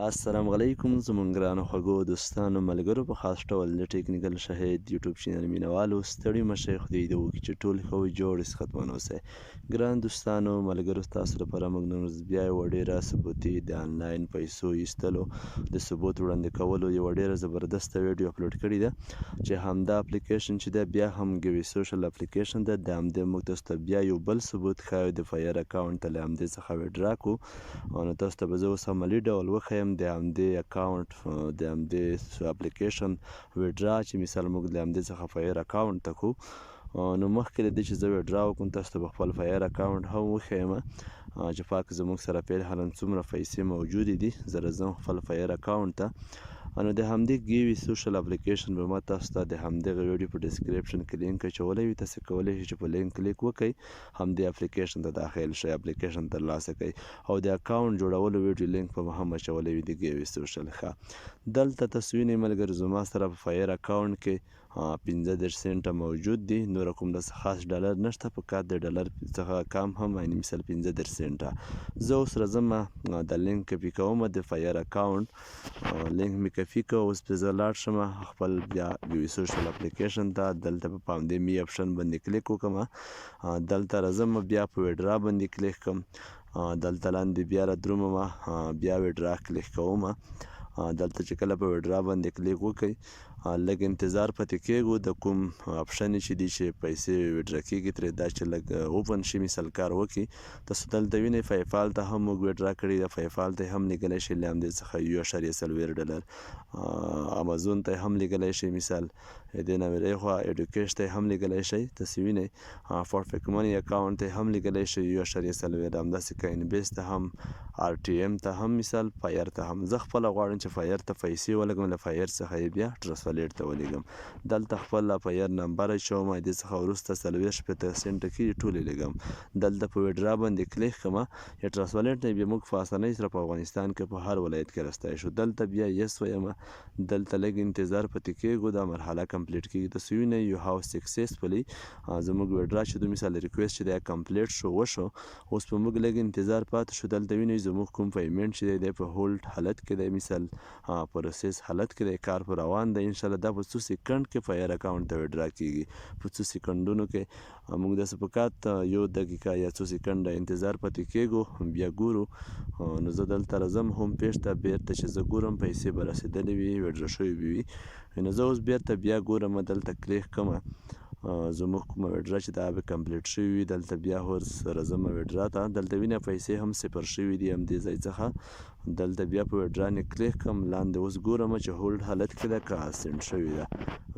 السلام علیکم زموږ ګرانو خوږو دوستانو ملګرو په خاص ډول د ټیکنیکل شهید یوټیوب چینل مینوالو ستړي مشئ خدای دې وکړي چې ټول ښه وي جوړ صحتمند اوسئ ګران دوستانو ملګرو ستاسو لپاره موږ نن ورځ بیا یوه ډېره ثبوتي د انلاین پیسو ایستلو د ثبوت وړاندې کولو یوه ډېره زبردسته ویډیو اپلوډ کړې ده چې همدا اپلیکیشن چې ده بیا هم ګوي سوشل اپلیکیشن ده د همدې موږ تاسو ته بیا یو بل ثبوت ښایو د فایر اکاونټ ته له همدې څخه ویډرا کړو نو تاسو ته به زه اوس عملي ډول وښیم د همدې اکاونټ د همدې اپلیکیشن ویډرا چې مثال موږ د همدې څخه فایر اکاونټ ته کړو نو مخکې له دې چې زه ویډرا وکړم تاسو ته به خپل فایر اکاونټ هم وښیم چې پاک زموږ سره فعلا څومره پیسې موجودې دي زه راځم خپل فایر اکاونټ ته نو د همدې ګیوي سوشل اپلیکیشن به ما تاسو ته د همدغه ویډیو په ډسکریپشن کې لینک اچولی وي تاسو کولی شئ چې په لینک کلیک وکړئ همدې اپلیکیشن ته داخل شئ اپلیکیشن ترلاسه کړئ او د اکاونټ جوړولو ویډیو لینک به هم اچولی وي د ګیوي سوشل ښه دلته تاسو وینئ ملګرو زما سره په فایر اکاونټ کې 15 سنټه موجود دي نور کوم داسې خاص ډالر نشته فقط د ډالر څخه کم هم یعنې مثال 15 سنټه زه اوس راځم د لینک کپي کوم د فایر اکاونټ لینک مې کپي کړ اوس پرې زه لاړ شم خپل بیا ګوي سوشل اپلیکیشن ته دلته په همدې می اپشن باندې کلیک وکړم دلته راځم بیا په ویډرا باندې کلیک کړم دلته لاندې بیا رادرومم بیا ویډرا کلیک کوم دلته چې کله په ویډرا باندې کلیک وکړئ لږ انتظار پاتې کېږو د کوم اپشن چې دي چې پیسې ویډرا کېږي ترې دا چې لږ اوپن شي مثال کار وکړي تاسو دلته وینئ پیپال ته هم موږ ویډرا کړې ده پیپال ته هم لیږلی شئ له همدې څخه $4 امازون ته هم لیږلی شئ مثال دې نه ویرې خوا ایډوکیش ته هم لیږلی شئ تاسو وینئ پرفیکټ منی اکاونټ ته هم لیږلی شئ $4 همداسې کاین بیس ته هم آر ټي ایم ته هم مثال فایر ته هم زه خپله غواړم چې فایر ته پیسې ولګم له فایر څخه یې بیا ټرانسفلیټ ته ولیږم دلته خپل فایر نمبر اچوم دې څخه وروسته 40 سنټه کېږي ټولې لیږم دلته په ویډرا باندې کلیک کړم یا ټرانسفلیټ نه بیا موږ په اسانۍ سره په افغانستان کې په هر ولایت کې رستی شو دلته بیا یس ویم دلته لږ انتظار پاتې کېږو دا مرحله کمپلیټ کېږي تاسو وینئ یو هاو سکسسفولي زموږ ویډرا چې دوی مثال ریکویسټ چې دی کمپلیټ شو وشو اوس په موږ لږ انتظار پاتې شو دلته وینئ زموږ کوم پیمنټ چې دی په هولډ حالت کې دی مثال پروسس حالت کې دی کار په روان دی انشاءالله دا په څو سیکنډ کې فایر اکاونټ ته ویډرا کېږي په څو سیکنډونو کې موږ داسې فقط 1 دقیقه یا څو سیکنډه انتظار پاتې کېږو بیا ګورو نو زه دلته راځم هوم پیج ته بیرته چې زه ګورم پیسې به رسېدلې وي ویډرا شوې به وي نو زه اوس بیرته بیا ګورم دلته کلیک کوم زموږ کومه ویډرا چې دا به کمپلیټ شوې وي دلته بیا اوس راځم ویډرا ته دلته وینئ پیسې هم صفر شوي دي همدې ځای څخه دلته بیا په ویډرا نه کلیک کوم لاندې اوس ګورم چې هولډ حالت کې ده که سینډ شوې ده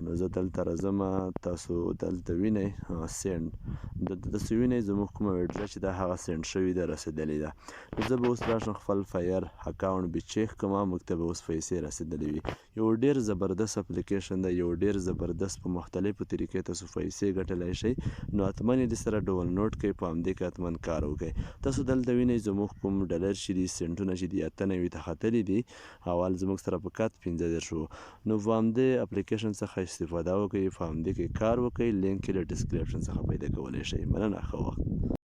نو زه دلته راځم تاسو دلته وینئ سینډ دلته تاسو وینئ زموږ کومه ویډرا چې دا هغه سینډ شوې ده رسېدلې ده نو زه به اوس راشم خپل فایر اکاونټ به چیک کړم موږ ته به اوس پیسې رسېدلې وي یو ډېر زبردست اپلیکیشن ده یو ډېر زبردست په مختلفو طریقې تاسو پیسې ګټلی شئ نو حتما یې دې سره ډاونلوډ کړئ په همدې کې حتما کار وکړئ تاسو دلته وینئ زموږ کوم ډالر چې دي سنټونه چې دي 98 ته ختلي دي اول زموږ سره فقط 15 شو نو په همدې اپلیکیشن څخه استفاده وکړئ په همدې کې کار وکړئ لینک یې له ډسکریپشن څخه پیدا کولی شئ مننه ښه وخت